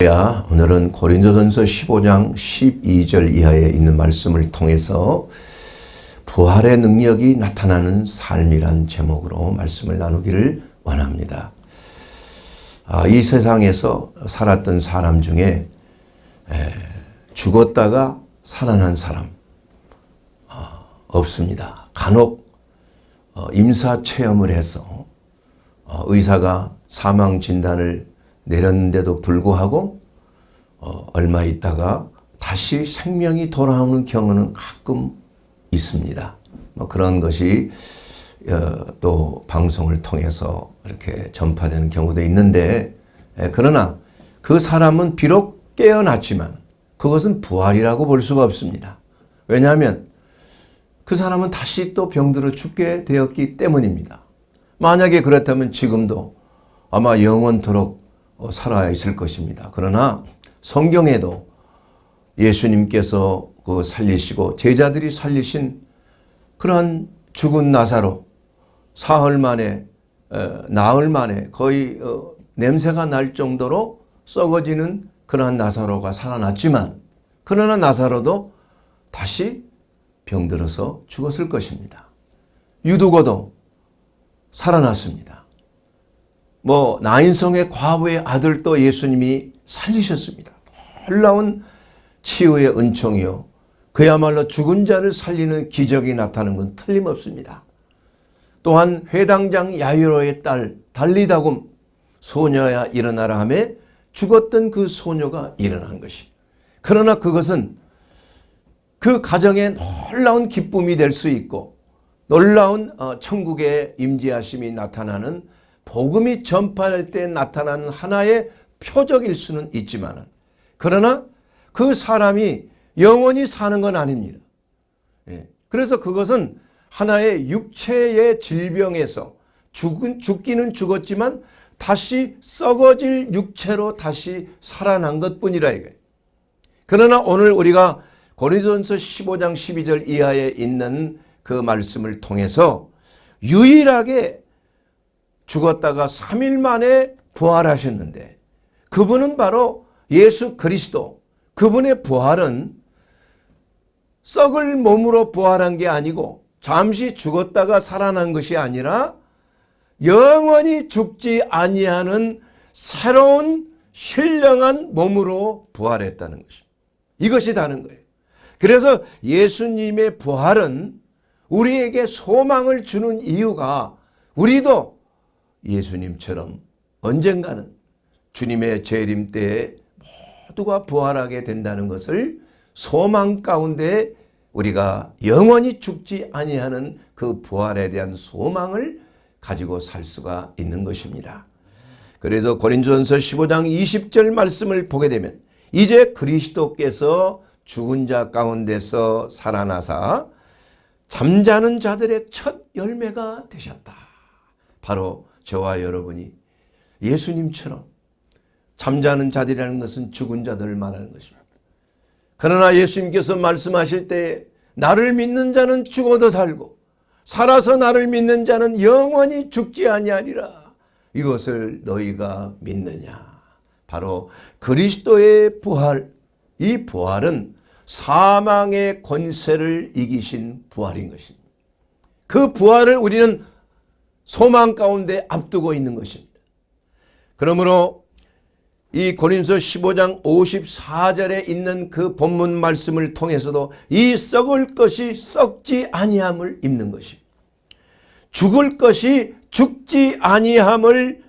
오늘은 고린도전서 15장 12절 이하에 있는 말씀을 통해서 부활의 능력이 나타나는 삶이란 제목으로 말씀을 나누기를 원합니다. 이 세상에서 살았던 사람 중에 죽었다가 살아난 사람 없습니다. 간혹 임사체험을 해서 의사가 사망 진단을 내렸는데도 불구하고 얼마 있다가 다시 생명이 돌아오는 경우는 가끔 있습니다. 그런 것이 또 방송을 통해서 이렇게 전파되는 경우도 있는데, 그러나 그 사람은 비록 깨어났지만 그것은 부활이라고 볼 수가 없습니다. 왜냐하면 그 사람은 다시 또 병들어 죽게 되었기 때문입니다. 만약에 그렇다면 지금도 아마 영원토록 살아 있을 것입니다. 그러나 성경에도 예수님께서 살리시고 제자들이 살리신 그러한 죽은 나사로 나흘 만에 거의 냄새가 날 정도로 썩어지는 그러한 나사로가 살아났지만, 그러나 나사로도 다시 병들어서 죽었을 것입니다. 유두고도 살아났습니다. 나인성의 과부의 아들도 예수님이 살리셨습니다. 놀라운 치유의 은총이요, 그야말로 죽은 자를 살리는 기적이 나타나는 건 틀림없습니다. 또한 회당장 야이로의 딸 달리다굼, 소녀야 일어나라 하며 죽었던 그 소녀가 일어난 것입니다. 그러나 그것은 그 가정에 놀라운 기쁨이 될 수 있고 놀라운 천국의 임재하심이 나타나는, 복음이 전파할 때 나타나는 하나의 표적일 수는 있지만, 그러나 그 사람이 영원히 사는 건 아닙니다. 그래서 그것은 하나의 육체의 질병에서 죽기는 죽었지만 다시 썩어질 육체로 다시 살아난 것뿐이라 이거예요. 그러나 오늘 우리가 고린도전서 15장 12절 이하에 있는 그 말씀을 통해서 유일하게 죽었다가 3일 만에 부활하셨는데, 그분은 바로 예수 그리스도. 그분의 부활은 썩을 몸으로 부활한 게 아니고 잠시 죽었다가 살아난 것이 아니라 영원히 죽지 아니하는 새로운 신령한 몸으로 부활했다는 것입니다. 이것이 다른 거예요. 그래서 예수님의 부활은 우리에게 소망을 주는 이유가, 우리도 예수님처럼 언젠가는 주님의 재림 때에 모두가 부활하게 된다는 것을 소망 가운데 우리가 영원히 죽지 아니하는 그 부활에 대한 소망을 가지고 살 수가 있는 것입니다. 그래서 고린도전서 15장 20절 말씀을 보게 되면, 이제 그리스도께서 죽은 자 가운데서 살아나사 잠자는 자들의 첫 열매가 되셨다. 바로 저와 여러분이 예수님처럼 잠자는 자들이라는 것은 죽은 자들을 말하는 것입니다. 그러나 예수님께서 말씀하실 때 나를 믿는 자는 죽어도 살고 살아서 나를 믿는 자는 영원히 죽지 아니하리라. 이것을 너희가 믿느냐. 바로 그리스도의 부활, 이 부활은 사망의 권세를 이기신 부활인 것입니다. 그 부활을 우리는 소망 가운데 앞두고 있는 것입니다. 그러므로 이 고린도서 15장 54절에 있는 그 본문 말씀을 통해서도 이 썩을 것이 썩지 아니함을 입는 것입니다. 죽을 것이 죽지 아니함을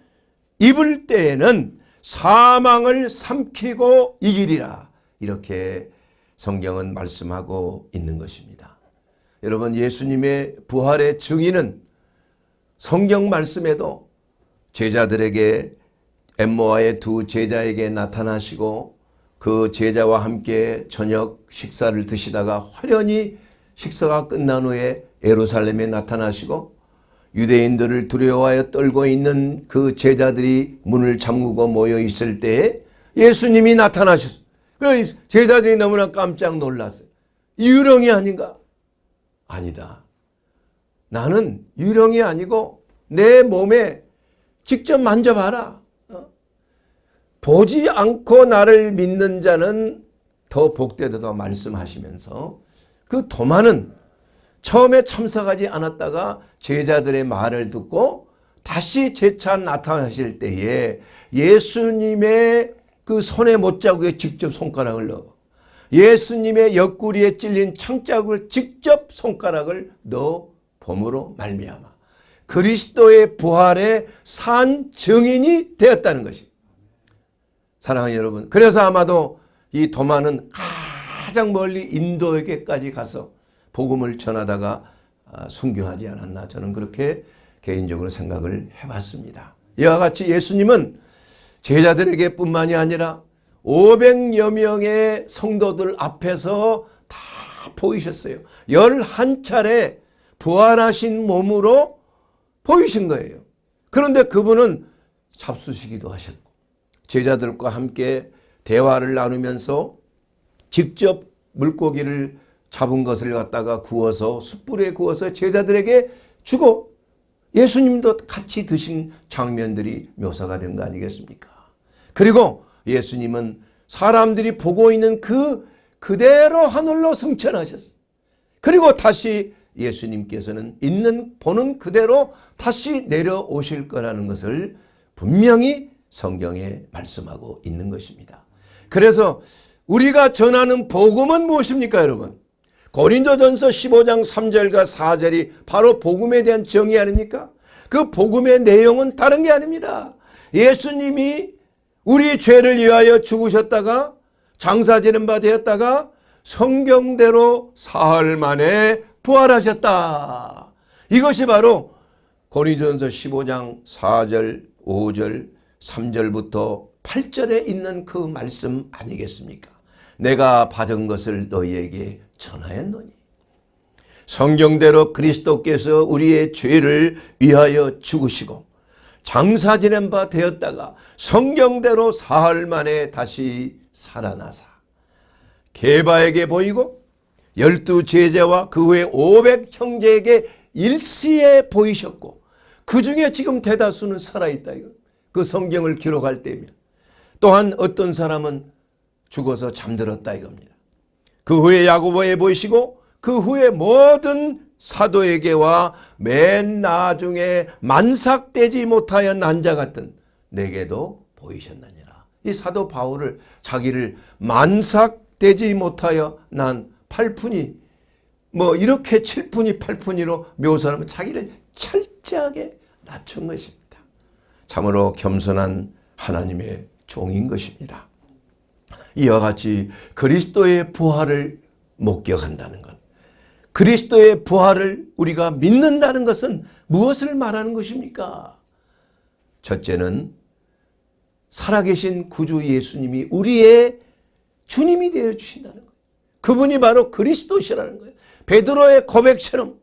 입을 때에는 사망을 삼키고 이기리라. 이렇게 성경은 말씀하고 있는 것입니다. 여러분, 예수님의 부활의 증인은 성경 말씀에도 제자들에게, 엠모아의 두 제자에게 나타나시고 그 제자와 함께 저녁 식사를 드시다가 화려히 식사가 끝난 후에 예루살렘에 나타나시고, 유대인들을 두려워하여 떨고 있는 그 제자들이 문을 잠그고 모여 있을 때에 예수님이 나타나셨어요. 그래서 제자들이 너무나 깜짝 놀랐어요. 유령이 아닌가? 아니다. 나는 유령이 아니고 내 몸에 직접 만져봐라. 보지 않고 나를 믿는 자는 더 복되다 말씀하시면서 그 도마는 처음에 참석하지 않았다가 제자들의 말을 듣고 다시 재차 나타나실 때에 예수님의 그 손에 못자국에 직접 손가락을 넣어 예수님의 옆구리에 찔린 창자국을 직접 손가락을 넣어 봄으로 말미암아 그리스도의 부활의 산 증인이 되었다는 것입니다. 사랑하는 여러분, 그래서 아마도 이 도마는 가장 멀리 인도에게까지 가서 복음을 전하다가 순교하지 않았나 저는 그렇게 개인적으로 생각을 해봤습니다. 이와 같이 예수님은 제자들에게 뿐만이 아니라 500여 명의 성도들 앞에서 다 보이셨어요. 11차례 부활하신 몸으로 보이신 거예요. 그런데 그분은 잡수시기도 하셨고 제자들과 함께 대화를 나누면서 직접 물고기를 잡은 것을 갖다가 구워서 숯불에 구워서 제자들에게 주고 예수님도 같이 드신 장면들이 묘사가 된 거 아니겠습니까? 그리고 예수님은 사람들이 보고 있는 그대로 하늘로 승천하셨어요. 그리고 다시 예수님께서는 보는 그대로 다시 내려오실 거라는 것을 분명히 성경에 말씀하고 있는 것입니다. 그래서 우리가 전하는 복음은 무엇입니까, 여러분? 고린도전서 15장 3절과 4절이 바로 복음에 대한 정의 아닙니까? 그 복음의 내용은 다른 게 아닙니다. 예수님이 우리 죄를 위하여 죽으셨다가 장사지는 바 되었다가 성경대로 사흘 만에 부활하셨다. 이것이 바로 고린도전서 15장 4절, 5절, 3절부터 8절에 있는 그 말씀 아니겠습니까? 내가 받은 것을 너희에게 전하였노니 성경대로 그리스도께서 우리의 죄를 위하여 죽으시고 장사 지낸 바 되었다가 성경대로 사흘 만에 다시 살아나사 게바에게 보이고 12 제자와 그 후에 500 형제에게 일시에 보이셨고 그 중에 지금 대다수는 살아있다. 그 성경을 기록할 때면 또한 어떤 사람은 죽어서 잠들었다 이겁니다. 그 후에 야고보에 보이시고 그 후에 모든 사도에게와 맨 나중에 만삭되지 못하여 난 자 같은 내게도 보이셨느니라. 이 사도 바울을 자기를 만삭되지 못하여 난 8푼이 이렇게 7푼이 8푼이로 묘사하면 자기를 철저하게 낮춘 것입니다. 참으로 겸손한 하나님의 종인 것입니다. 이와 같이 그리스도의 부활을 목격한다는 것, 그리스도의 부활을 우리가 믿는다는 것은 무엇을 말하는 것입니까? 첫째는 살아계신 구주 예수님이 우리의 주님이 되어 주신다는 거예요. 그분이 바로 그리스도시라는 거예요. 베드로의 고백처럼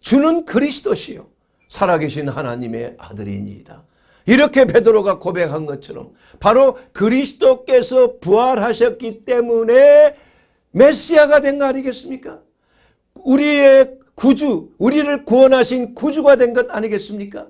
주는 그리스도시요 살아계신 하나님의 아들이니이다. 이렇게 베드로가 고백한 것처럼 바로 그리스도께서 부활하셨기 때문에 메시아가 된 거 아니겠습니까? 우리의 구주, 우리를 구원하신 구주가 된 것 아니겠습니까?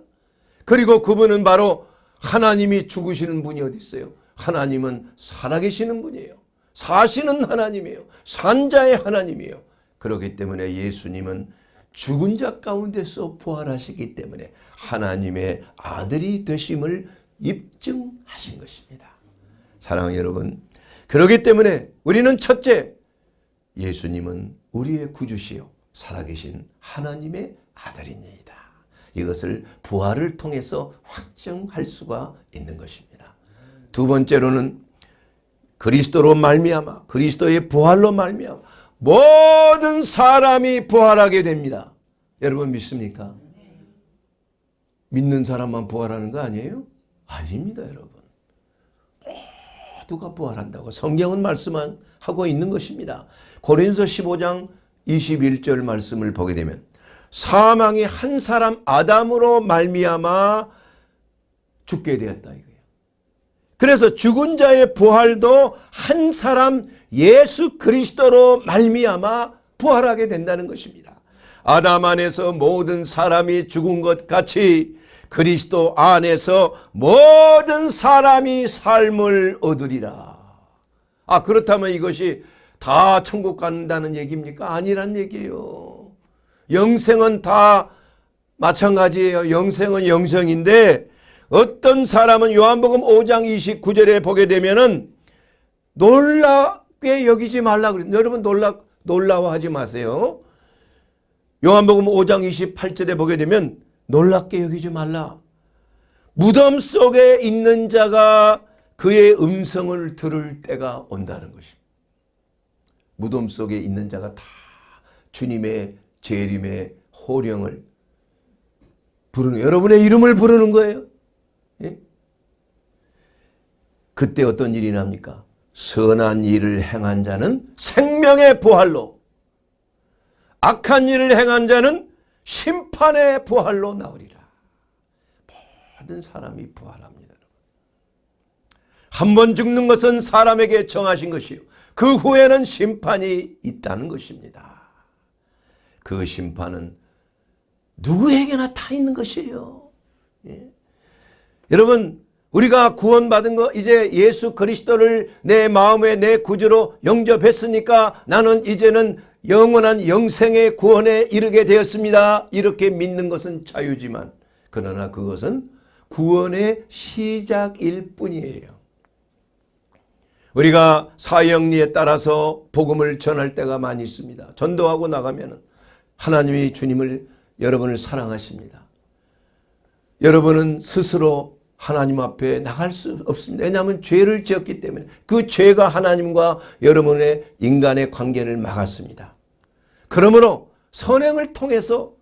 그리고 그분은 바로 하나님이 죽으시는 분이 어디 있어요? 하나님은 살아계시는 분이에요. 사시는 하나님이에요. 산자의 하나님이에요. 그렇기 때문에 예수님은 죽은 자 가운데서 부활하시기 때문에 하나님의 아들이 되심을 입증하신 것입니다. 사랑하는 여러분, 그렇기 때문에 우리는 첫째, 예수님은 우리의 구주시요 살아계신 하나님의 아들이니이다. 이것을 부활을 통해서 확증할 수가 있는 것입니다. 두 번째로는 그리스도로 말미암아 그리스도의 부활로 말미암아 모든 사람이 부활하게 됩니다. 여러분 믿습니까? 믿는 사람만 부활하는 거 아니에요? 아닙니다, 여러분. 모두가 부활한다고 성경은 말씀하고 있는 것입니다. 고린도서 15장 21절 말씀을 보게 되면 사망이 한 사람 아담으로 말미암아 죽게 되었다 이거예요. 그래서 죽은 자의 부활도 한 사람 예수 그리스도로 말미암아 부활하게 된다는 것입니다. 아담 안에서 모든 사람이 죽은 것 같이 그리스도 안에서 모든 사람이 삶을 얻으리라. 그렇다면 이것이 다 천국 간다는 얘기입니까? 아니란 얘기예요. 영생은 다 마찬가지예요. 영생은 영생인데 어떤 사람은 요한복음 5장 29절에 보게 되면은 놀랍게 여기지 말라 그래요. 여러분 놀라워하지 마세요. 요한복음 5장 28절에 보게 되면 놀랍게 여기지 말라. 무덤 속에 있는 자가 그의 음성을 들을 때가 온다는 것입니다. 무덤 속에 있는 자가 다 주님의 재림의 호령을 부르는, 여러분의 이름을 부르는 거예요. 예? 그때 어떤 일이 납니까? 선한 일을 행한 자는 생명의 부활로, 악한 일을 행한 자는 심판의 부활로 나오리라. 모든 사람이 부활합니다. 한 번 죽는 것은 사람에게 정하신 것이요, 그 후에는 심판이 있다는 것입니다. 그 심판은 누구에게나 다 있는 것이에요. 예. 여러분, 우리가 구원받은 거, 이제 예수 그리스도를 내 마음에 내 구주로 영접했으니까 나는 이제는 영원한 영생의 구원에 이르게 되었습니다. 이렇게 믿는 것은 자유지만, 그러나 그것은 구원의 시작일 뿐이에요. 우리가 사형리에 따라서 복음을 전할 때가 많이 있습니다. 전도하고 나가면 하나님이 여러분을 사랑하십니다. 여러분은 스스로 하나님 앞에 나갈 수 없습니다. 왜냐하면 죄를 지었기 때문에 그 죄가 하나님과 여러분의 인간의 관계를 막았습니다. 그러므로 선행을 통해서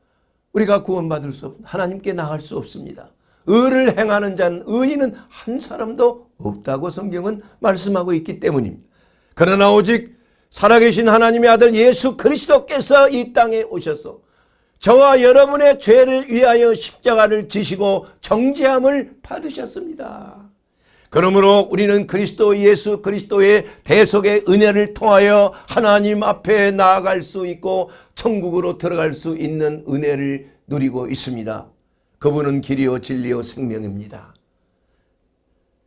우리가 구원받을 수 없습니다. 하나님께 나갈 수 없습니다. 의를 행하는 자는, 의인은 한 사람도 없다고 성경은 말씀하고 있기 때문입니다. 그러나 오직 살아계신 하나님의 아들 예수 그리스도께서 이 땅에 오셔서 저와 여러분의 죄를 위하여 십자가를 지시고 정죄함을 받으셨습니다. 그러므로 우리는 그리스도 예수 그리스도의 대속의 은혜를 통하여 하나님 앞에 나아갈 수 있고 천국으로 들어갈 수 있는 은혜를 누리고 있습니다. 그분은 길이요 진리요 생명입니다.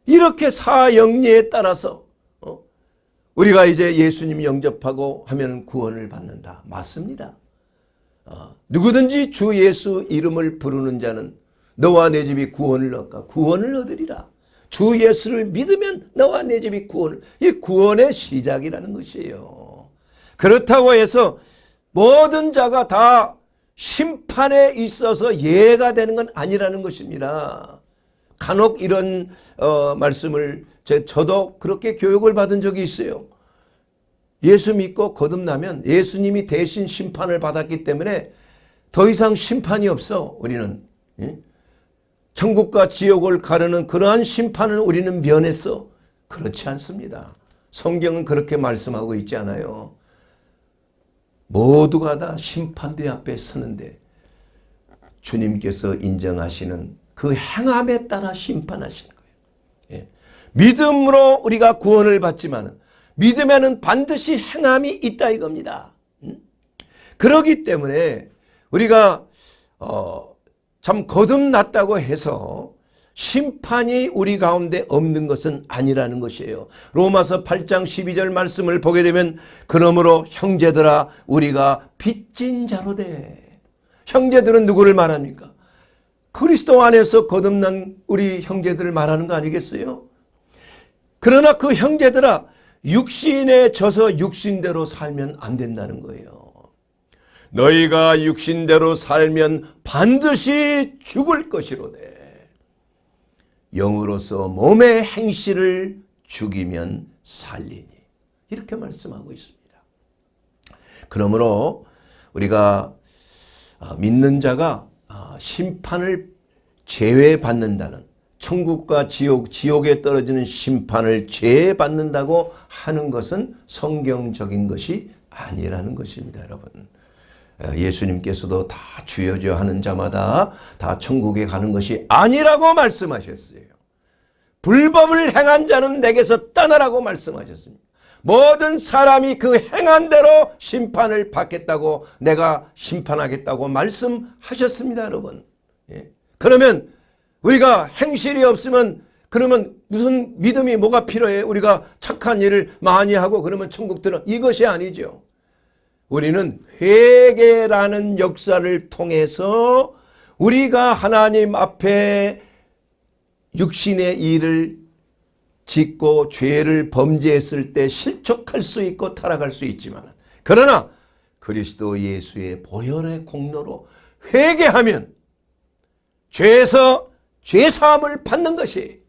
이렇게 사형리에 따라서 우리가 이제 예수님 영접하고 하면 구원을 받는다. 맞습니다. 누구든지 주 예수 이름을 부르는 자는 너와 내 집이 구원을 얻까 구원을 얻으리라. 주 예수를 믿으면 너와 내 집이 이 구원의 시작이라는 것이에요. 그렇다고 해서 모든 자가 다 심판에 있어서 예가 되는 건 아니라는 것입니다. 간혹 이런 말씀을 저도 그렇게 교육을 받은 적이 있어요. 예수 믿고 거듭나면 예수님이 대신 심판을 받았기 때문에 더 이상 심판이 없어. 우리는 천국과 지옥을 가르는 그러한 심판을 우리는 면했어. 그렇지 않습니다. 성경은 그렇게 말씀하고 있지 않아요. 모두가 다 심판대 앞에 서는데 주님께서 인정하시는 그 행함에 따라 심판하시는 거예요. 예. 믿음으로 우리가 구원을 받지만 믿으면은 반드시 행함이 있다 이겁니다. 그렇기 때문에 우리가 참 거듭났다고 해서 심판이 우리 가운데 없는 것은 아니라는 것이에요. 로마서 8장 12절 말씀을 보게 되면 그러므로 형제들아 우리가 빚진 자로 돼. 형제들은 누구를 말합니까? 그리스도 안에서 거듭난 우리 형제들을 말하는 거 아니겠어요? 그러나 그 형제들아 육신에 져서 육신대로 살면 안 된다는 거예요. 너희가 육신대로 살면 반드시 죽을 것이로되 영으로서 몸의 행실을 죽이면 살리니. 이렇게 말씀하고 있습니다. 그러므로 우리가 믿는 자가 심판을 제외받는다는, 천국과 지옥에 떨어지는 심판을 제외받는다고 하는 것은 성경적인 것이 아니라는 것입니다. 여러분, 예수님께서도 다 주여 하는 자마다 다 천국에 가는 것이 아니라고 말씀하셨어요. 불법을 행한 자는 내게서 떠나라고 말씀하셨습니다. 모든 사람이 그 행한 대로 심판을 받겠다고, 내가 심판하겠다고 말씀하셨습니다. 여러분, 그러면 우리가 행실이 없으면 그러면 무슨 믿음이 뭐가 필요해? 우리가 착한 일을 많이 하고 그러면 천국 들어. 이것이 아니죠. 우리는 회개라는 역사를 통해서 우리가 하나님 앞에 육신의 일을 짓고 죄를 범죄했을 때 실족할 수 있고 타락할 수 있지만, 그러나 그리스도 예수의 보혈의 공로로 회개하면 죄에서 죄사함을 받는 것이,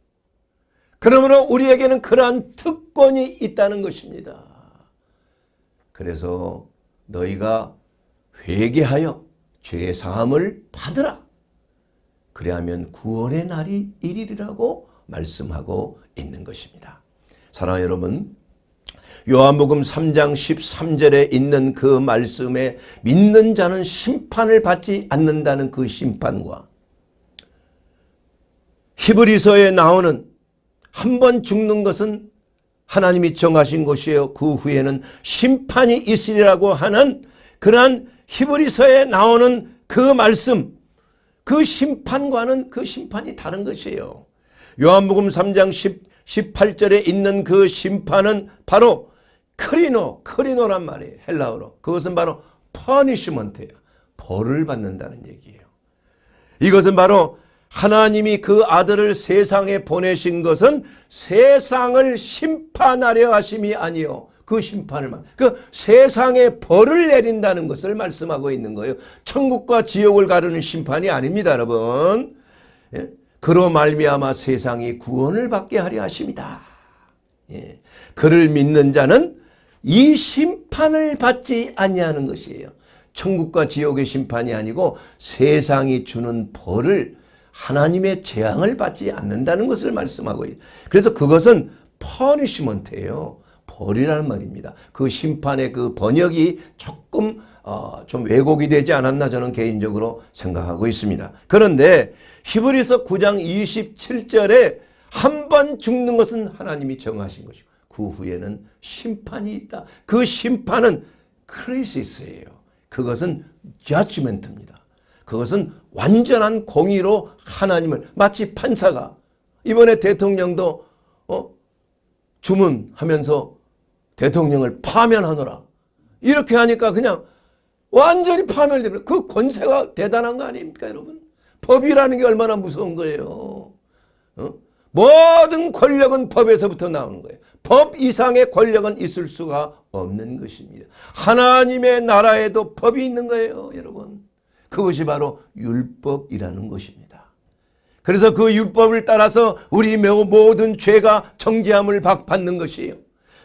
그러므로 우리에게는 그러한 특권이 있다는 것입니다. 그래서 너희가 회개하여 죄사함을 받으라. 그래야면 구원의 날이 이르리라고 말씀하고 있는 것입니다. 사랑하는 여러분, 요한복음 3장 13절에 있는 그 말씀에 믿는 자는 심판을 받지 않는다는 그 심판과 히브리서에 나오는 한 번 죽는 것은 하나님이 정하신 것이에요. 그 후에는 심판이 있으리라고 하는 그러한 히브리서에 나오는 그 말씀, 그 심판과는 그 심판이 다른 것이에요. 요한복음 3장 18절에 있는 그 심판은 바로 크리노란 말이에요. 헬라어로. 그것은 바로 퍼니시먼트예요. 벌을 받는다는 얘기예요. 이것은 바로 하나님이 그 아들을 세상에 보내신 것은 세상을 심판하려 하심이 아니요, 그 심판을 그 세상에 벌을 내린다는 것을 말씀하고 있는 거예요. 천국과 지옥을 가르는 심판이 아닙니다, 여러분. 예? 그로 말미암아 세상이 구원을 받게 하려 하심이다. 예. 그를 믿는 자는 이 심판을 받지 아니하는 것이에요. 천국과 지옥의 심판이 아니고 세상이 주는 벌을, 하나님의 재앙을 받지 않는다는 것을 말씀하고 있어요. 그래서 그것은 퍼니시먼트예요. 벌이라는 말입니다. 그 심판의 그 번역이 조금 좀 왜곡이 되지 않았나 저는 개인적으로 생각하고 있습니다. 그런데 히브리서 9장 27절에 한 번 죽는 것은 하나님이 정하신 것이고 그 후에는 심판이 있다. 그 심판은 크리시스예요. 그것은 저지먼트입니다. 그것은 완전한 공의로 하나님을, 마치 판사가 이번에 대통령도 주문하면서 대통령을 파면하노라 이렇게 하니까 그냥 완전히 파멸되는, 그 권세가 대단한 거 아닙니까 여러분? 법이라는 게 얼마나 무서운 거예요. 모든 권력은 법에서부터 나오는 거예요. 법 이상의 권력은 있을 수가 없는 것입니다. 하나님의 나라에도 법이 있는 거예요 여러분. 그것이 바로 율법이라는 것입니다. 그래서 그 율법을 따라서 우리 모든 죄가 정죄함을 받는 것이에요.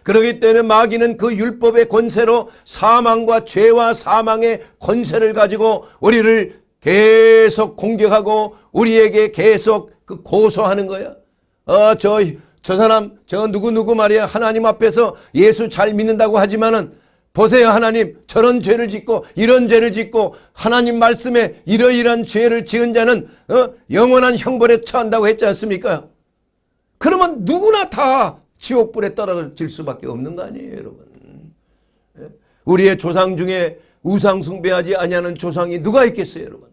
그렇기 때문에 마귀는 그 율법의 권세로 사망과 죄와 사망의 권세를 가지고 우리를 계속 공격하고 우리에게 계속 그 고소하는 거야. 저 사람 저 누구 말이야 하나님 앞에서 예수 잘 믿는다고 하지만은 보세요, 하나님 저런 죄를 짓고 이런 죄를 짓고 하나님 말씀에 이러이러한 죄를 지은 자는 영원한 형벌에 처한다고 했지 않습니까? 그러면 누구나 다 지옥불에 떨어질 수밖에 없는 거 아니에요 여러분. 우리의 조상 중에 우상 숭배하지 아니하는 조상이 누가 있겠어요 여러분?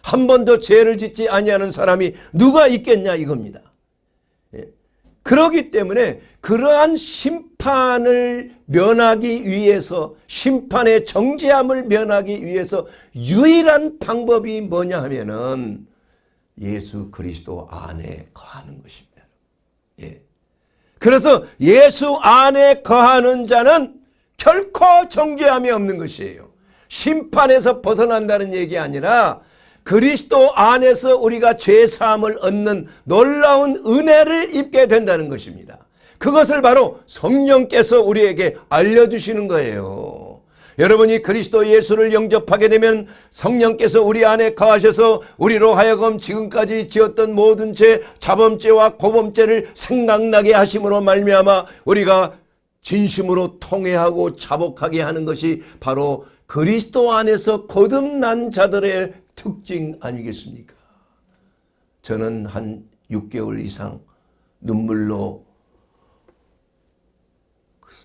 한 번도 죄를 짓지 아니하는 사람이 누가 있겠냐 이겁니다. 그렇기 때문에 그러한 심판을 면하기 위해서, 심판의 정죄함을 면하기 위해서 유일한 방법이 뭐냐 하면은 예수 그리스도 안에 거하는 것입니다. 예. 그래서 예수 안에 거하는 자는 결코 정죄함이 없는 것이에요. 심판에서 벗어난다는 얘기 아니라 그리스도 안에서 우리가 죄사함을 얻는 놀라운 은혜를 입게 된다는 것입니다. 그것을 바로 성령께서 우리에게 알려주시는 거예요. 여러분이 그리스도 예수를 영접하게 되면 성령께서 우리 안에 거하셔서 우리로 하여금 지금까지 지었던 모든 죄, 자범죄와 고범죄를 생각나게 하심으로 말미암아 우리가 진심으로 통회하고 자복하게 하는 것이 바로 그리스도 안에서 거듭난 자들의 특징 아니겠습니까? 저는 한 6개월 이상 눈물로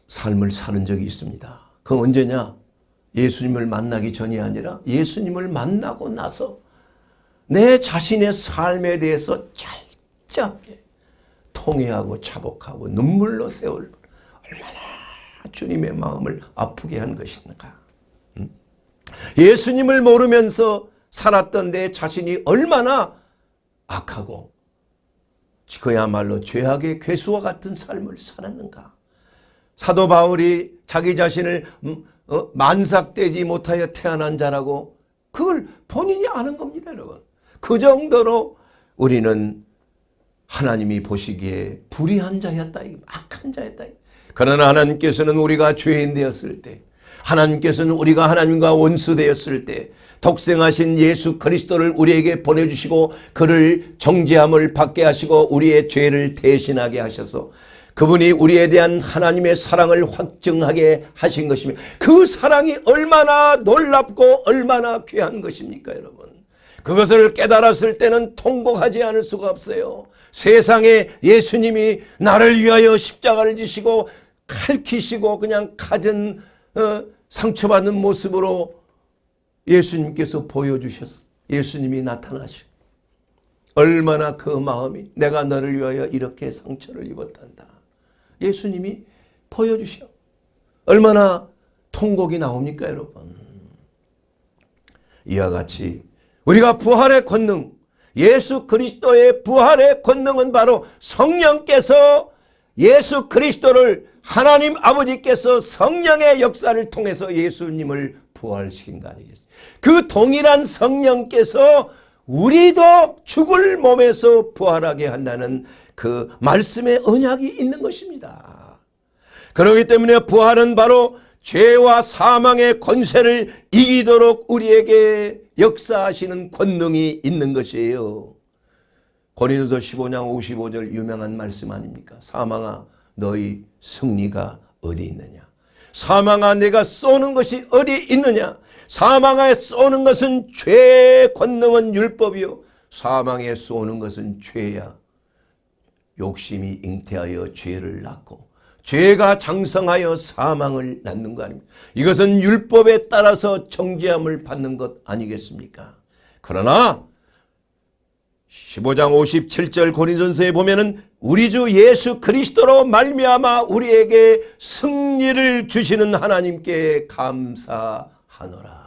삶을 사는 적이 있습니다. 그건 언제냐? 예수님을 만나기 전이 아니라 예수님을 만나고 나서 내 자신의 삶에 대해서 철저하게 통회하고 자복하고 눈물로 세울 얼마나 주님의 마음을 아프게 한 것인가. 예수님을 모르면서 살았던 내 자신이 얼마나 악하고 그야말로 죄악의 괴수와 같은 삶을 살았는가. 사도 바울이 자기 자신을 만삭되지 못하여 태어난 자라고 그걸 본인이 아는 겁니다, 여러분. 그 정도로 우리는 하나님이 보시기에 불의한 자였다, 악한 자였다. 그러나 하나님께서는 우리가 죄인 되었을 때, 하나님께서는 우리가 하나님과 원수 되었을 때 독생하신 예수 그리스도를 우리에게 보내주시고 그를 정죄함을 받게 하시고 우리의 죄를 대신하게 하셔서 그분이 우리에 대한 하나님의 사랑을 확증하게 하신 것이며, 그 사랑이 얼마나 놀랍고 얼마나 귀한 것입니까, 여러분. 그것을 깨달았을 때는 통곡하지 않을 수가 없어요. 세상에 예수님이 나를 위하여 십자가를 지시고 칼키시고 그냥 갖은 상처받는 모습으로 예수님께서 보여주셔서 예수님이 나타나시고, 얼마나 그 마음이 내가 너를 위하여 이렇게 상처를 입었단다, 예수님이 보여주셔. 얼마나 통곡이 나옵니까, 여러분. 이와 같이 우리가 부활의 권능, 예수 그리스도의 부활의 권능은 바로 성령께서 예수 그리스도를, 하나님 아버지께서 성령의 역사를 통해서 예수님을 부활시킨 거 아니겠습니까? 그 동일한 성령께서 우리도 죽을 몸에서 부활하게 한다는 그 말씀의 언약이 있는 것입니다. 그렇기 때문에 부활은 바로 죄와 사망의 권세를 이기도록 우리에게 역사하시는 권능이 있는 것이에요. 고린도서 15장 55절 유명한 말씀 아닙니까? 사망아 너희 승리가 어디 있느냐? 사망아 내가 쏘는 것이 어디 있느냐? 사망에 쏘는 것은 죄의 권능은 율법이요 사망에 쏘는 것은 죄야. 욕심이 잉태하여 죄를 낳고 죄가 장성하여 사망을 낳는 거 아닙니까? 이것은 율법에 따라서 정죄함을 받는 것 아니겠습니까? 그러나 15장 57절 고린도전서에 보면은 우리 주 예수 그리스도로 말미암아 우리에게 승리를 주시는 하나님께 감사하노라.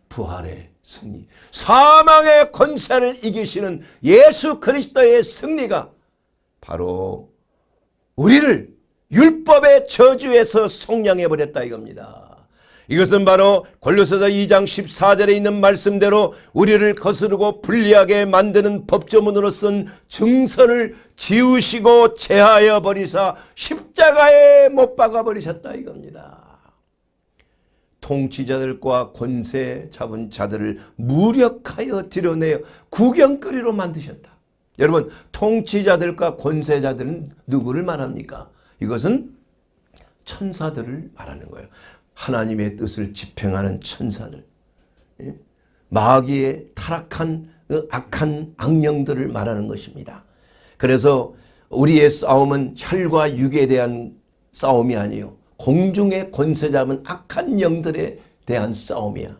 부활의 승리, 사망의 권세를 이기시는 예수 그리스도의 승리가 바로 우리를 율법의 저주에서 속량해버렸다 이겁니다. 이것은 바로 골로새서 2장 14절에 있는 말씀대로 우리를 거스르고 불리하게 만드는 법조문으로 쓴 증서를 지우시고 제하여 버리사 십자가에 못 박아 버리셨다 이겁니다. 통치자들과 권세 잡은 자들을 무력하여 드러내어 구경거리로 만드셨다. 여러분, 통치자들과 권세자들은 누구를 말합니까? 이것은 천사들을 말하는 거예요. 하나님의 뜻을 집행하는 천사들, 마귀의 타락한 악한 악령들을 말하는 것입니다. 그래서 우리의 싸움은 혈과 육에 대한 싸움이 아니에요. 공중의 권세 잡은 악한 영들에 대한 싸움이야.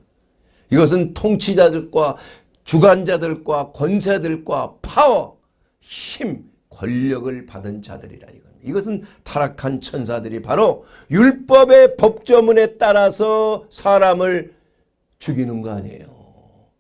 이것은 통치자들과 주관자들과 권세들과 파워, 힘, 권력을 받은 자들이라 이겁니다. 이것은 타락한 천사들이 바로 율법의 법조문에 따라서 사람을 죽이는 거 아니에요.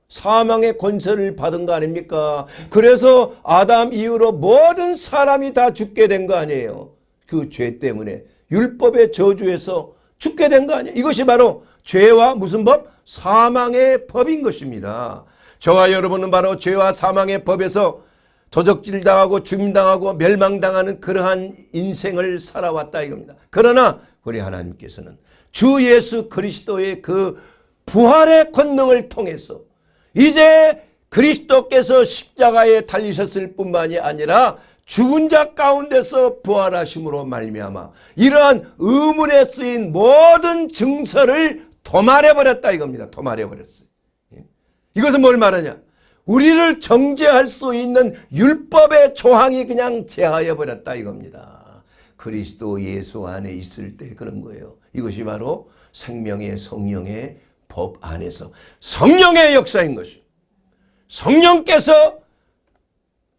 사망의 권세를 받은 거 아닙니까? 그래서 아담 이후로 모든 사람이 다 죽게 된 거 아니에요. 그 죄 때문에 율법의 저주에서 죽게 된 거 아니에요. 이것이 바로 죄와 무슨 법? 사망의 법인 것입니다. 저와 여러분은 바로 죄와 사망의 법에서 도적질당하고 죽임당하고 멸망당하는 그러한 인생을 살아왔다 이겁니다. 그러나 우리 하나님께서는 주 예수 그리스도의 그 부활의 권능을 통해서 이제 그리스도께서 십자가에 달리셨을 뿐만이 아니라 죽은 자 가운데서 부활하심으로 말미암아 이러한 의문에 쓰인 모든 증서를 도말해버렸다 이겁니다. 도말해버렸어요. 이것은 뭘 말하냐? 우리를 정죄할 수 있는 율법의 조항이 그냥 제하여버렸다 이겁니다. 그리스도 예수 안에 있을 때 그런 거예요. 이것이 바로 생명의 성령의 법 안에서 성령의 역사인 것이죠. 성령께서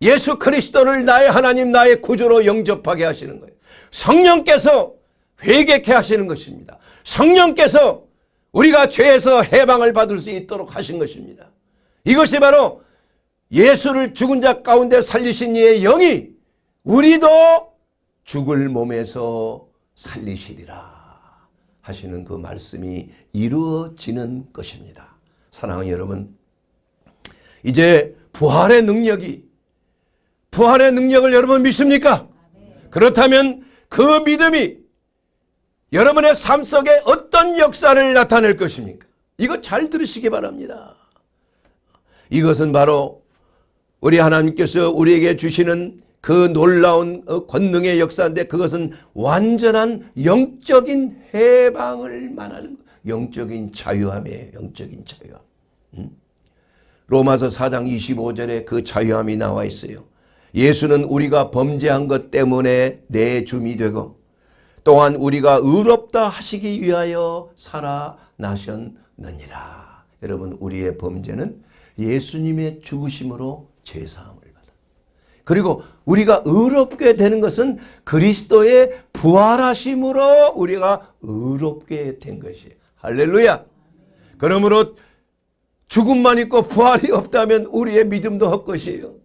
예수 그리스도를 나의 하나님, 나의 구주로 영접하게 하시는 거예요. 성령께서 회개케 하시는 것입니다. 성령께서 우리가 죄에서 해방을 받을 수 있도록 하신 것입니다. 이것이 바로 예수를 죽은 자 가운데 살리신 이의 영이 우리도 죽을 몸에서 살리시리라 하시는 그 말씀이 이루어지는 것입니다. 사랑하는 여러분, 이제 부활의 능력을 여러분 믿습니까? 그렇다면 그 믿음이 여러분의 삶 속에 어떤 역사를 나타낼 것입니까? 이거 잘 들으시기 바랍니다. 이것은 바로 우리 하나님께서 우리에게 주시는 그 놀라운 권능의 역사인데, 그것은 완전한 영적인 해방을 말하는 거예요. 영적인 자유함이에요. 영적인 자유함. 로마서 4장 25절에 그 자유함이 나와 있어요. 예수는 우리가 범죄한 것 때문에 내줌이 되고 또한 우리가 의롭다 하시기 위하여 살아나셨느니라. 여러분, 우리의 범죄는 예수님의 죽으심으로 제사함을 받아. 그리고 우리가 의롭게 되는 것은 그리스도의 부활하심으로 우리가 의롭게 된 것이에요. 할렐루야. 그러므로 죽음만 있고 부활이 없다면 우리의 믿음도 헛것이에요.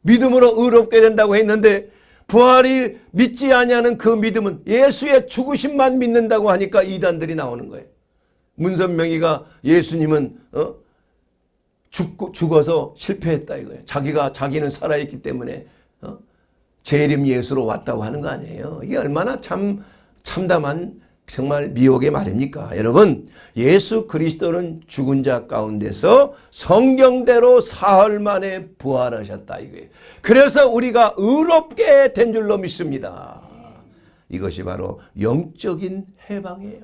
믿음으로 의롭게 된다고 했는데 부활이 믿지 아니하는 그 믿음은 예수의 죽으심만 믿는다고 하니까 이단들이 나오는 거예요. 문선명이가 예수님은 죽어서 실패했다 이거예요. 자기는 살아있기 때문에 재림 예수로 왔다고 하는 거 아니에요. 이게 얼마나 참담한 정말 미혹의 말입니까? 여러분, 예수 그리스도는 죽은 자 가운데서 성경대로 사흘 만에 부활하셨다 이거예요. 그래서 우리가 의롭게 된 줄로 믿습니다. 이것이 바로 영적인 해방이에요.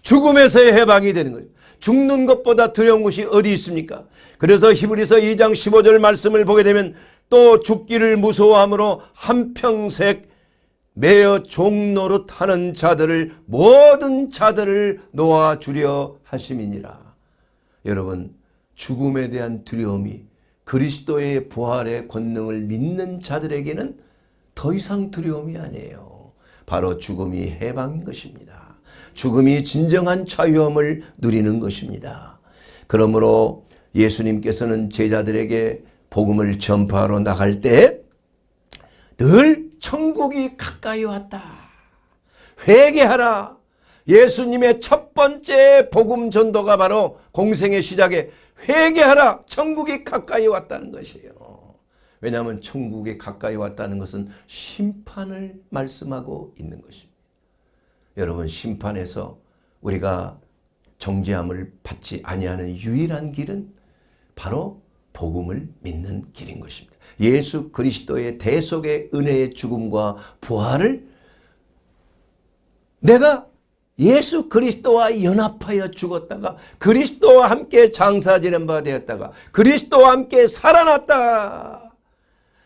죽음에서의 해방이 되는 거예요. 죽는 것보다 두려운 것이 어디 있습니까? 그래서 히브리서 2장 15절 말씀을 보게 되면 또 죽기를 무서워함으로 한평생 매어 종노릇 하는 자들을 모든 자들을 놓아주려 하심이니라. 여러분, 죽음에 대한 두려움이 그리스도의 부활의 권능을 믿는 자들에게는 더 이상 두려움이 아니에요. 바로 죽음이 해방인 것입니다. 죽음이 진정한 자유함을 누리는 것입니다. 그러므로 예수님께서는 제자들에게 복음을 전파하러 나갈 때 늘 천국이 가까이 왔다. 회개하라. 예수님의 첫 번째 복음 전도가 바로 공생의 시작에 회개하라. 천국이 가까이 왔다는 것이에요. 왜냐하면 천국이 가까이 왔다는 것은 심판을 말씀하고 있는 것입니다. 여러분, 심판에서 우리가 정죄함을 받지 아니하는 유일한 길은 바로 복음을 믿는 길인 것입니다. 예수 그리스도의 대속의 은혜의 죽음과 부활을 내가 예수 그리스도와 연합하여 죽었다가 그리스도와 함께 장사지낸 바 되었다가 그리스도와 함께 살아났다.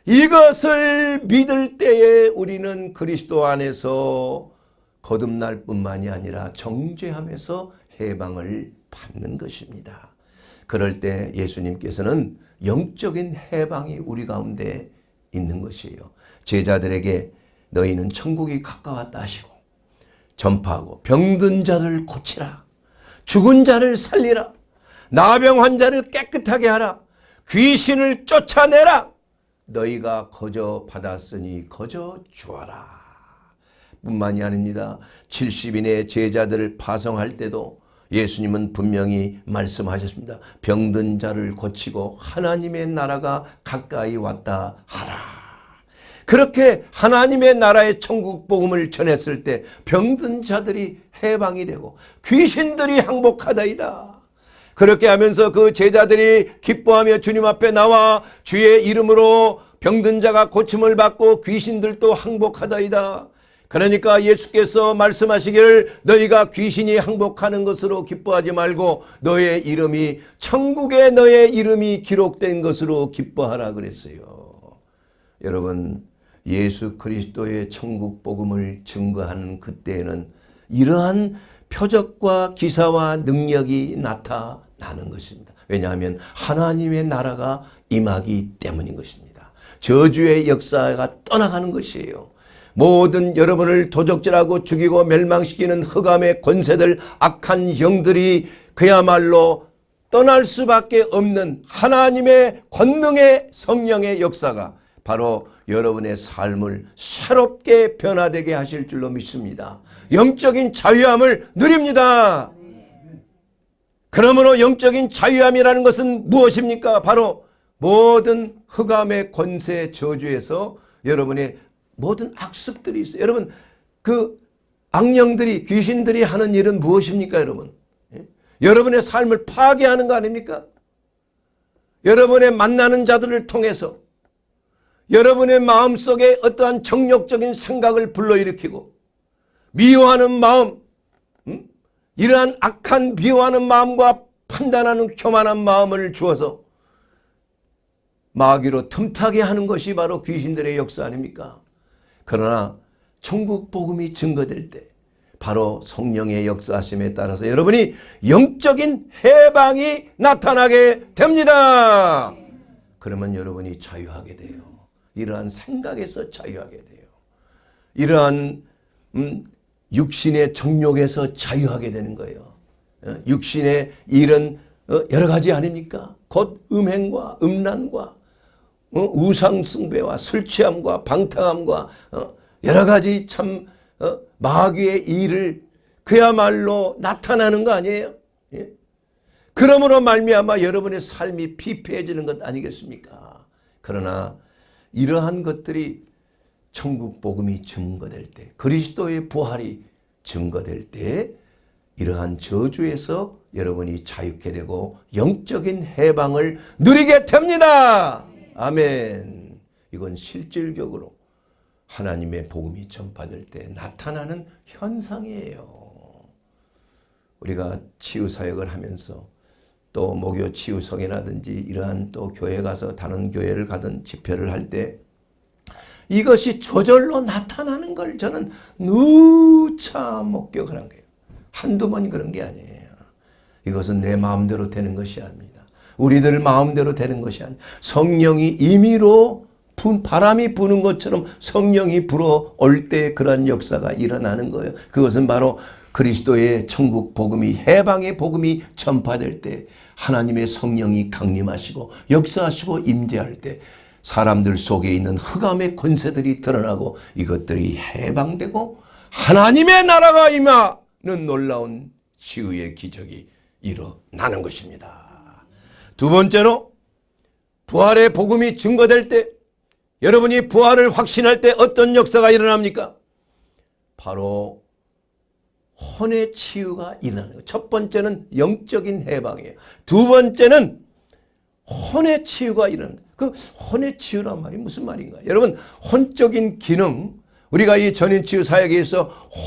이것을 믿을 때에 우리는 그리스도 안에서 거듭날 뿐만이 아니라 정죄함에서 해방을 받는 것입니다. 그럴 때 예수님께서는 영적인 해방이 우리 가운데 있는 것이에요. 제자들에게 너희는 천국이 가까웠다 하시고 전파하고 병든 자를 고치라. 죽은 자를 살리라. 나병 환자를 깨끗하게 하라. 귀신을 쫓아내라. 너희가 거저 받았으니 거저 주어라. 뿐만이 아닙니다. 70인의 제자들을 파송할 때도 예수님은 분명히 말씀하셨습니다. 병든 자를 고치고 하나님의 나라가 가까이 왔다 하라. 그렇게 하나님의 나라의 천국 복음을 전했을 때 병든 자들이 해방이 되고 귀신들이 항복하다이다. 그렇게 하면서 그 제자들이 기뻐하며 주님 앞에 나와 주의 이름으로 병든 자가 고침을 받고 귀신들도 항복하다이다. 그러니까 예수께서 말씀하시기를 너희가 귀신이 항복하는 것으로 기뻐하지 말고 너의 이름이 천국에 너의 이름이 기록된 것으로 기뻐하라 그랬어요. 여러분, 예수 그리스도의 천국 복음을 증거하는 그때에는 이러한 표적과 기사와 능력이 나타나는 것입니다. 왜냐하면 하나님의 나라가 임하기 때문인 것입니다. 저주의 역사가 떠나가는 것이에요. 모든 여러분을 도적질하고 죽이고 멸망시키는 흑암의 권세들, 악한 영들이 그야말로 떠날 수밖에 없는 하나님의 권능의 성령의 역사가 바로 여러분의 삶을 새롭게 변화되게 하실 줄로 믿습니다. 영적인 자유함을 누립니다. 그러므로 영적인 자유함이라는 것은 무엇입니까? 바로 모든 흑암의 권세 저주에서 여러분의 모든 악습들이 있어요. 여러분, 그 악령들이, 귀신들이 하는 일은 무엇입니까, 여러분? 여러분의 삶을 파괴하는 거 아닙니까? 여러분의 만나는 자들을 통해서 여러분의 마음속에 어떠한 정욕적인 생각을 불러일으키고 미워하는 마음, 이러한 악한 미워하는 마음과 판단하는 교만한 마음을 주어서 마귀로 틈타게 하는 것이 바로 귀신들의 역사 아닙니까? 그러나 천국 복음이 증거될 때 바로 성령의 역사하심에 따라서 여러분이 영적인 해방이 나타나게 됩니다. 그러면 여러분이 자유하게 돼요. 이러한 생각에서 자유하게 돼요. 이러한 육신의 정욕에서 자유하게 되는 거예요. 육신의 일은 여러 가지 아닙니까? 곧 음행과 음란과 우상숭배와 술취함과 방탕함과 여러 가지 참 마귀의 일을 그야말로 나타나는 거 아니에요? 예? 그러므로 말미암아 여러분의 삶이 피폐해지는 것 아니겠습니까? 그러나 이러한 것들이 천국 복음이 증거될 때, 그리스도의 부활이 증거될 때 이러한 저주에서 여러분이 자유케 되고 영적인 해방을 누리게 됩니다. 아멘. 이건 실질적으로 하나님의 복음이 전파될 때 나타나는 현상이에요. 우리가 치유사역을 하면서 또 목요 치유성이라든지 이러한 또 교회 가서 다른 교회를 가든 집회를 할 때 이것이 저절로 나타나는 걸 저는 누차 목격을 한 거예요. 한두 번 그런 게 아니에요. 이것은 내 마음대로 되는 것이 아닙니다. 우리들 마음대로 되는 것이 아니에요. 성령이 임의로 바람이 부는 것처럼 성령이 불어올 때 그런 역사가 일어나는 거예요. 그것은 바로 그리스도의 천국 복음이, 해방의 복음이 전파될 때 하나님의 성령이 강림하시고 역사하시고 임재할 때 사람들 속에 있는 흑암의 권세들이 드러나고 이것들이 해방되고 하나님의 나라가 임하는 놀라운 치유의 기적이 일어나는 것입니다. 두 번째로 부활의 복음이 증거될 때 여러분이 부활을 확신할 때 어떤 역사가 일어납니까? 바로 혼의 치유가 일어나는 거예요. 첫 번째는 영적인 해방이에요. 두 번째는 혼의 치유가 일어나는 거예요. 그 혼의 치유란 말이 무슨 말인가? 여러분, 혼적인 기능, 우리가 이 전인치유 사역에서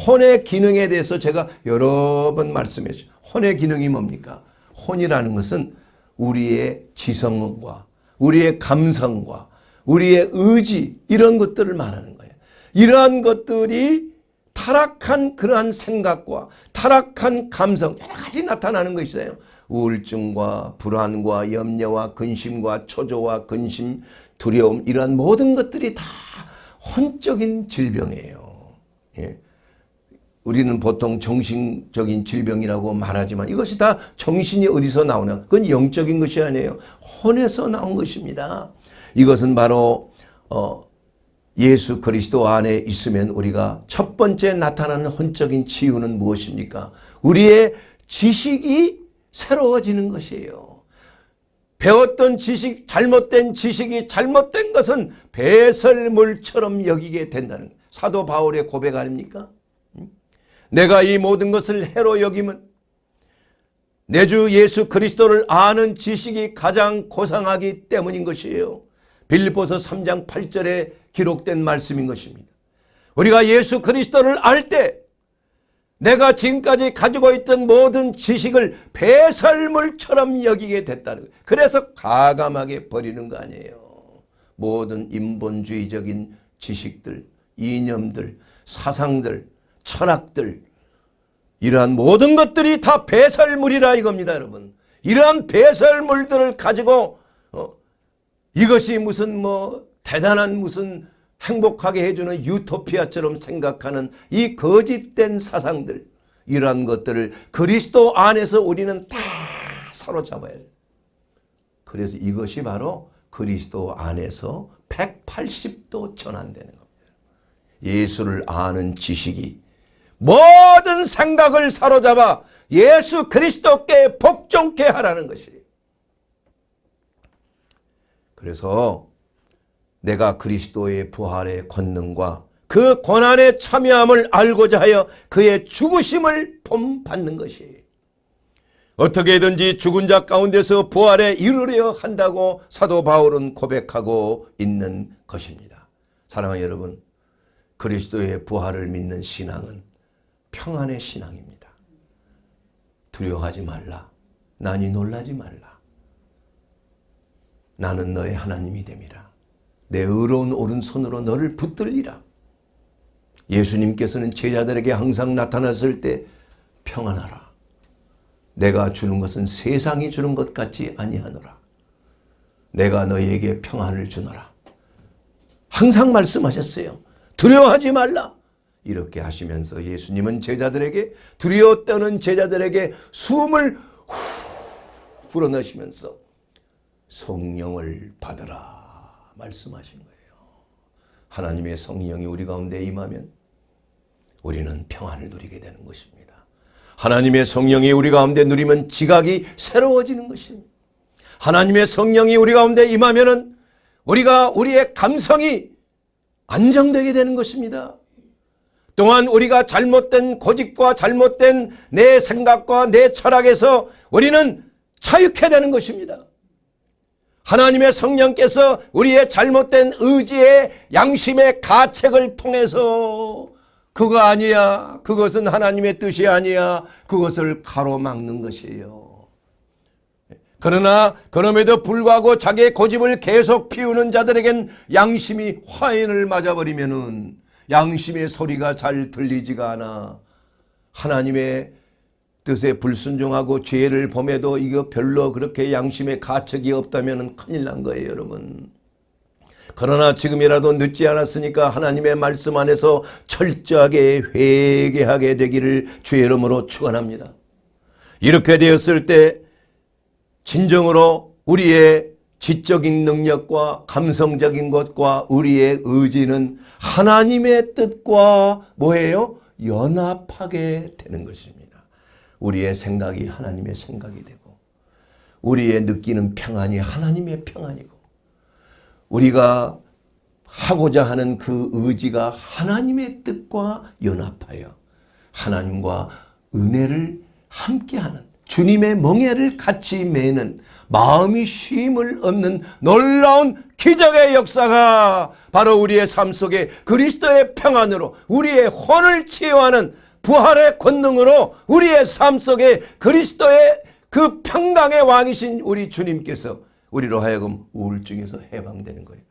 혼의 기능에 대해서 제가 여러 번 말씀했죠. 혼의 기능이 뭡니까? 혼이라는 것은 우리의 지성과 우리의 감성과 우리의 의지, 이런 것들을 말하는 거예요. 이러한 것들이 타락한 그러한 생각과 타락한 감성, 여러 가지 나타나는 거 있어요. 우울증과 불안과 염려와 근심과 초조와 근심, 두려움, 이러한 모든 것들이 다 혼적인 질병이에요. 예. 우리는 보통 정신적인 질병이라고 말하지만 이것이 다 정신이 어디서 나오나? 그건 영적인 것이 아니에요. 혼에서 나온 것입니다. 이것은 바로 예수 그리스도 안에 있으면 우리가 첫 번째 나타나는 혼적인 치유는 무엇입니까? 우리의 지식이 새로워지는 것이에요. 배웠던 지식, 잘못된 지식이 잘못된 것은 배설물처럼 여기게 된다는 거예요. 사도 바울의 고백 아닙니까? 내가 이 모든 것을 해로 여김은 내 주 예수 그리스도를 아는 지식이 가장 고상하기 때문인 것이에요. 빌립보서 3장 8절에 기록된 말씀인 것입니다. 우리가 예수 그리스도를 알 때 내가 지금까지 가지고 있던 모든 지식을 배설물처럼 여기게 됐다는 거예요. 그래서 가감하게 버리는 거 아니에요. 모든 인본주의적인 지식들, 이념들, 사상들, 철학들, 이러한 모든 것들이 다 배설물이라 이겁니다, 여러분. 이러한 배설물들을 가지고 이것이 무슨 대단한 무슨 행복하게 해주는 유토피아처럼 생각하는 이 거짓된 사상들, 이러한 것들을 그리스도 안에서 우리는 다 사로잡아야 돼요. 그래서 이것이 바로 그리스도 안에서 180도 전환되는 겁니다. 예수를 아는 지식이 모든 생각을 사로잡아 예수 그리스도께 복종케 하라는 것이에요. 그래서 내가 그리스도의 부활의 권능과 그 고난에 참여함을 알고자 하여 그의 죽으심을 본받는 것이에요. 어떻게든지 죽은 자 가운데서 부활에 이르려 한다고 사도 바울은 고백하고 있는 것입니다. 사랑하는 여러분, 그리스도의 부활을 믿는 신앙은 평안의 신앙입니다. 두려워하지 말라. 난이 놀라지 말라. 나는 너의 하나님이 됨이라. 내 의로운 오른손으로 너를 붙들리라. 예수님께서는 제자들에게 항상 나타났을 때 평안하라. 내가 주는 것은 세상이 주는 것 같지 아니하노라. 내가 너희에게 평안을 주노라. 항상 말씀하셨어요. 두려워하지 말라. 이렇게 하시면서 예수님은 제자들에게, 두려워 떠는 제자들에게 숨을 후 불어넣으시면서 성령을 받으라 말씀하신 거예요. 하나님의 성령이 우리 가운데 임하면 우리는 평안을 누리게 되는 것입니다. 하나님의 성령이 우리 가운데 누리면 지각이 새로워지는 것입니다. 하나님의 성령이 우리 가운데 임하면은 우리의 감성이 안정되게 되는 것입니다. 또한 우리가 잘못된 고집과 잘못된 내 생각과 내 철학에서 우리는 자유케 되는 것입니다. 하나님의 성령께서 우리의 잘못된 의지의 양심의 가책을 통해서 그거 아니야, 그것은 하나님의 뜻이 아니야, 그것을 가로막는 것이에요. 그러나 그럼에도 불구하고 자기의 고집을 계속 피우는 자들에겐 양심이 화인을 맞아버리면은 양심의 소리가 잘 들리지가 않아. 하나님의 뜻에 불순종하고 죄를 범해도 이거 별로 그렇게 양심의 가책이 없다면 큰일 난 거예요, 여러분. 그러나 지금이라도 늦지 않았으니까 하나님의 말씀 안에서 철저하게 회개하게 되기를 주의 이름으로 축원합니다. 이렇게 되었을 때 진정으로 우리의 지적인 능력과 감성적인 것과 우리의 의지는 하나님의 뜻과 뭐예요? 연합하게 되는 것입니다. 우리의 생각이 하나님의 생각이 되고 우리의 느끼는 평안이 하나님의 평안이고 우리가 하고자 하는 그 의지가 하나님의 뜻과 연합하여 하나님과 은혜를 함께하는 주님의 멍에를 같이 매는 마음이 쉼을 얻는 놀라운 기적의 역사가 바로 우리의 삶 속에 그리스도의 평안으로 우리의 혼을 치유하는 부활의 권능으로 우리의 삶 속에 그리스도의 그 평강의 왕이신 우리 주님께서 우리로 하여금 우울증에서 해방되는 거예요.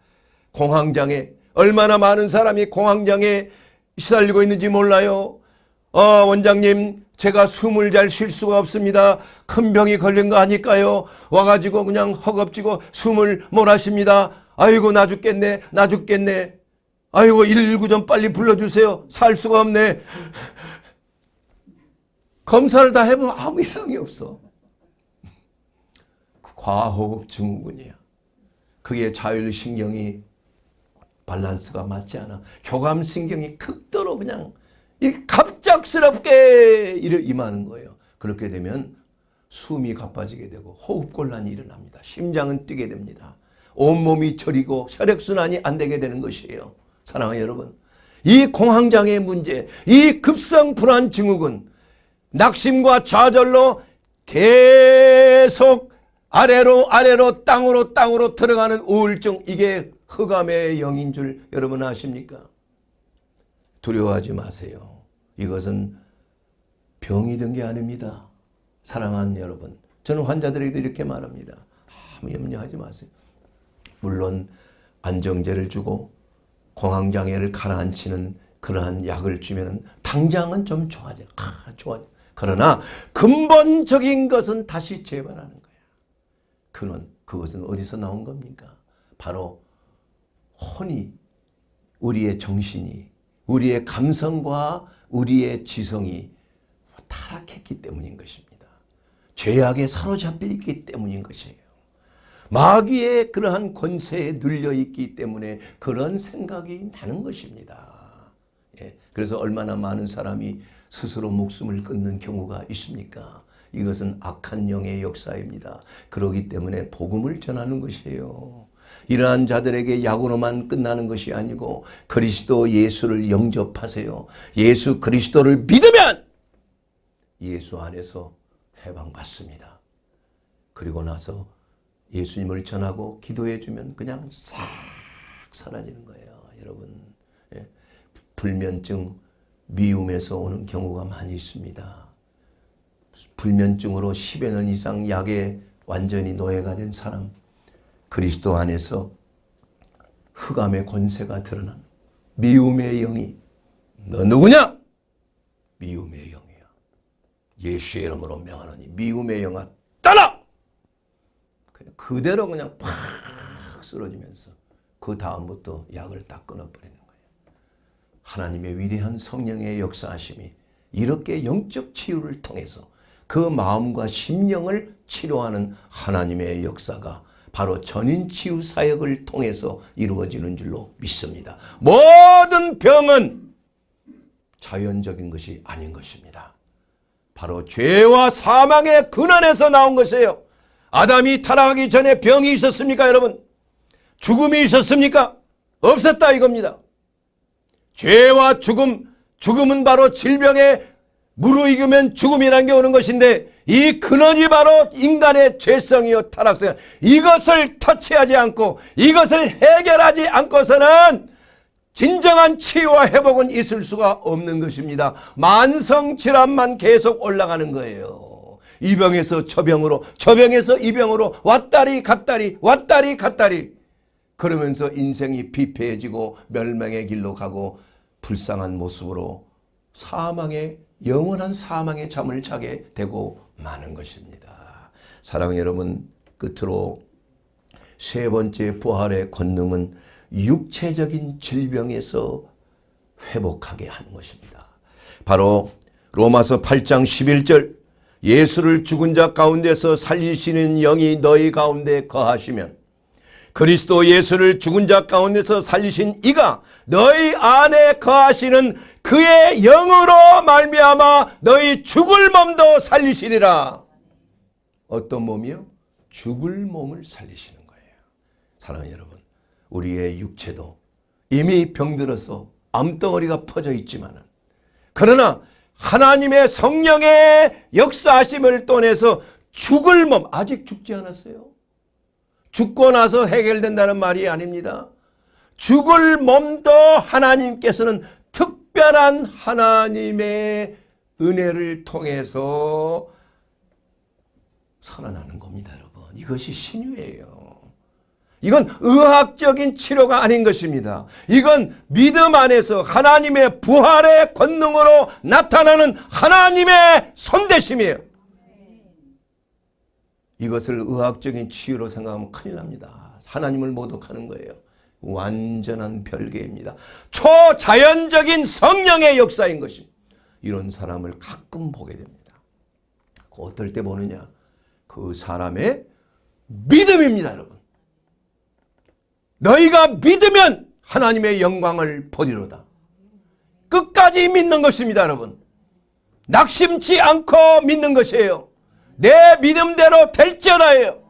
공황장애, 얼마나 많은 사람이 공황장애에 시달리고 있는지 몰라요. 원장님, 제가 숨을 잘 쉴 수가 없습니다. 큰 병이 걸린 거 아닐까요? 와가지고 그냥 허겁지겁 숨을 못 하십니다. 아이고 나 죽겠네, 나 죽겠네. 아이고 119 좀 빨리 불러주세요. 살 수가 없네. 검사를 다 해보면 아무 이상이 없어. 과호흡 증후군이야. 그게 자율신경이 밸런스가 맞지 않아. 교감신경이 극도로 그냥 갑작스럽게 임하는 거예요. 그렇게 되면 숨이 가빠지게 되고 호흡곤란이 일어납니다. 심장은 뛰게 됩니다. 온몸이 저리고 혈액순환이 안 되게 되는 것이에요. 사랑하는 여러분, 이 공황장애 문제, 이 급성불안 증후군, 낙심과 좌절로 계속 아래로 땅으로 들어가는 우울증, 이게 흑암의 영인 줄 여러분 아십니까? 두려워하지 마세요. 이것은 병이 든 게 아닙니다. 사랑하는 여러분, 저는 환자들에게도 이렇게 말합니다. 아무 염려하지 마세요. 물론 안정제를 주고 공황장애를 가라앉히는 그러한 약을 주면 당장은 좀 좋아져. 좋아져. 그러나 근본적인 것은 다시 재발하는 거야. 그것은 어디서 나온 겁니까? 바로 혼이, 우리의 정신이, 우리의 감성과 우리의 지성이 타락했기 때문인 것입니다. 죄악에 사로잡혀 있기 때문인 것이에요. 마귀의 그러한 권세에 눌려 있기 때문에 그런 생각이 나는 것입니다. 그래서 얼마나 많은 사람이 스스로 목숨을 끊는 경우가 있습니까? 이것은 악한 영의 역사입니다. 그렇기 때문에 복음을 전하는 것이에요. 이러한 자들에게 약으로만 끝나는 것이 아니고 그리스도 예수를 영접하세요. 예수 그리스도를 믿으면 예수 안에서 해방받습니다. 그리고 나서 예수님을 전하고 기도해 주면 그냥 싹 사라지는 거예요. 여러분, 불면증, 미움에서 오는 경우가 많이 있습니다. 불면증으로 10여 년 이상 약에 완전히 노예가 된 사람, 그리스도 안에서 흑암의 권세가 드러난 미움의 영이, 너 누구냐? 미움의 영이야. 예수의 이름으로 명하노니 미움의 영아 떠나! 그대로 그냥 팍 쓰러지면서 그 다음부터 약을 딱 끊어버리는 거예요. 하나님의 위대한 성령의 역사하심이 이렇게 영적 치유를 통해서 그 마음과 심령을 치료하는 하나님의 역사가 바로 전인치유 사역을 통해서 이루어지는 줄로 믿습니다. 모든 병은 자연적인 것이 아닌 것입니다. 바로 죄와 사망의 근원에서 나온 것이에요. 아담이 타락하기 전에 병이 있었습니까, 여러분? 죽음이 있었습니까? 없었다 이겁니다. 죄와 죽음은 바로 질병에 무르익으면 죽음이라는 게 오는 것인데 이 근원이 바로 인간의 죄성이요 타락성. 이것을 터치하지 않고 이것을 해결하지 않고서는 진정한 치유와 회복은 있을 수가 없는 것입니다. 만성질환만 계속 올라가는 거예요. 이 병에서 저 병으로, 저 병에서 이 병으로 왔다리 갔다리 왔다리 갔다리 그러면서 인생이 비폐해지고 멸망의 길로 가고 불쌍한 모습으로 영원한 사망의 잠을 자게 되고 마는 것입니다. 사랑하는 여러분, 끝으로 세 번째 부활의 권능은 육체적인 질병에서 회복하게 하는 것입니다. 바로 로마서 8장 11절 예수를 죽은 자 가운데서 살리시는 영이 너희 가운데 거하시면 그리스도 예수를 죽은 자 가운데서 살리신 이가 너희 안에 거하시는 그의 영으로 말미암아 너희 죽을 몸도 살리시리라. 어떤 몸이요? 죽을 몸을 살리시는 거예요. 사랑하는 여러분, 우리의 육체도 이미 병들어서 암덩어리가 퍼져 있지만 그러나 하나님의 성령의 역사하심을 통해서 죽을 몸, 아직 죽지 않았어요. 죽고 나서 해결된다는 말이 아닙니다. 죽을 몸도 하나님께서는 특별한 하나님의 은혜를 통해서 살아나는 겁니다, 여러분. 이것이 신유예요. 이건 의학적인 치료가 아닌 것입니다. 이건 믿음 안에서 하나님의 부활의 권능으로 나타나는 하나님의 손대심이에요. 이것을 의학적인 치유로 생각하면 큰일 납니다. 하나님을 모독하는 거예요. 완전한 별개입니다. 초자연적인 성령의 역사인 것입니다. 이런 사람을 가끔 보게 됩니다. 어떨 때 보느냐? 그 사람의 믿음입니다, 여러분. 너희가 믿으면 하나님의 영광을 보리로다. 끝까지 믿는 것입니다, 여러분. 낙심치 않고 믿는 것이에요. 내 믿음대로 될지어다예요.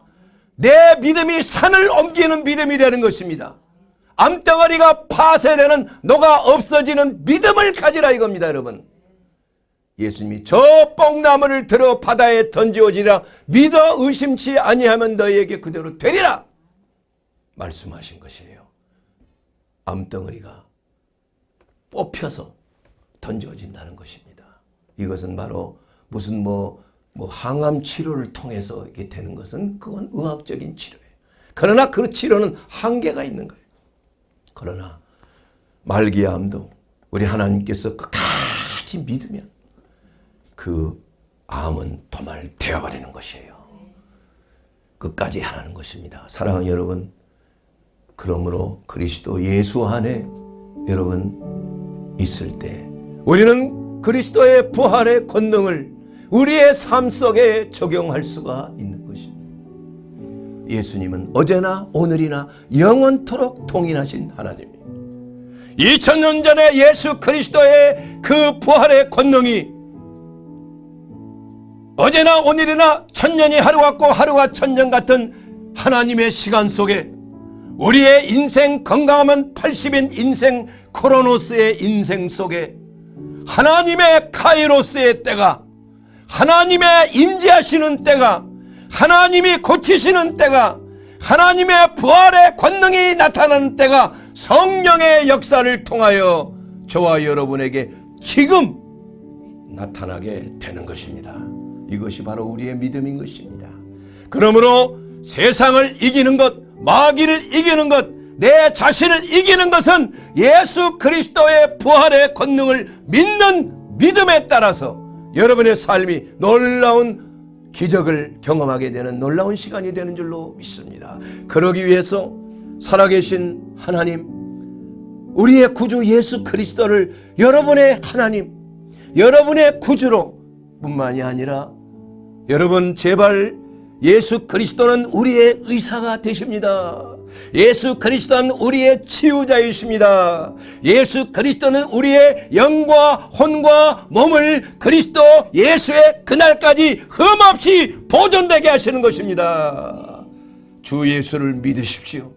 내 믿음이 산을 옮기는 믿음이 되는 것입니다. 암덩어리가 파쇄되는 녹아 없어지는 믿음을 가지라 이겁니다, 여러분. 예수님이 저 뽕나무를 들어 바다에 던지오지라 믿어 의심치 아니하면 너희에게 그대로 되리라 말씀하신 것이에요. 암덩어리가 뽑혀서 던져진다는 것입니다. 이것은 바로 무슨 항암 치료를 통해서 이게 되는 것은 그건 의학적인 치료예요. 그러나 그 치료는 한계가 있는 거예요. 그러나 말기암도 우리 하나님께서 끝까지 믿으면 그 암은 도말 되어버리는 것이에요. 끝까지 하라는 것입니다. 사랑하는 여러분, 그러므로 그리스도 예수 안에 여러분 있을 때 우리는 그리스도의 부활의 권능을 우리의 삶 속에 적용할 수가 있는 것입니다. 예수님은 어제나 오늘이나 영원토록 동일하신 하나님입니다. 2000년 전에 예수 그리스도의 그 부활의 권능이 어제나 오늘이나 천년이 하루 같고 하루가 천년 같은 하나님의 시간 속에 우리의 인생 건강하면 80인 인생 크로노스의 인생 속에 하나님의 카이로스의 때가, 하나님의 임재하시는 때가, 하나님이 고치시는 때가, 하나님의 부활의 권능이 나타나는 때가 성령의 역사를 통하여 저와 여러분에게 지금 나타나게 되는 것입니다. 이것이 바로 우리의 믿음인 것입니다. 그러므로 세상을 이기는 것, 마귀를 이기는 것, 내 자신을 이기는 것은 예수 그리스도의 부활의 권능을 믿는 믿음에 따라서 여러분의 삶이 놀라운 기적을 경험하게 되는 놀라운 시간이 되는 줄로 믿습니다. 그러기 위해서 살아계신 하나님, 우리의 구주 예수 그리스도를 여러분의 하나님, 여러분의 구주로 뿐만이 아니라 여러분 제발 예수 그리스도는 우리의 의사가 되십니다. 예수 그리스도는 우리의 치유자이십니다. 예수 그리스도는 우리의 영과 혼과 몸을 그리스도 예수의 그날까지 흠없이 보존되게 하시는 것입니다. 주 예수를 믿으십시오.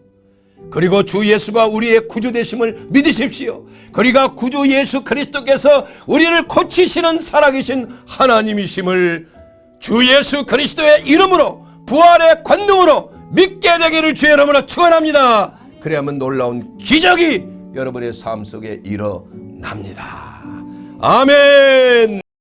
그리고 주 예수가 우리의 구주 되심을 믿으십시오. 그리고 구주 예수 그리스도께서 우리를 고치시는 살아계신 하나님이심을 주 예수 그리스도의 이름으로 부활의 권능으로 믿게 되기를 주의 이름으로 축원합니다. 그래야만 놀라운 기적이 여러분의 삶 속에 일어납니다. 아멘.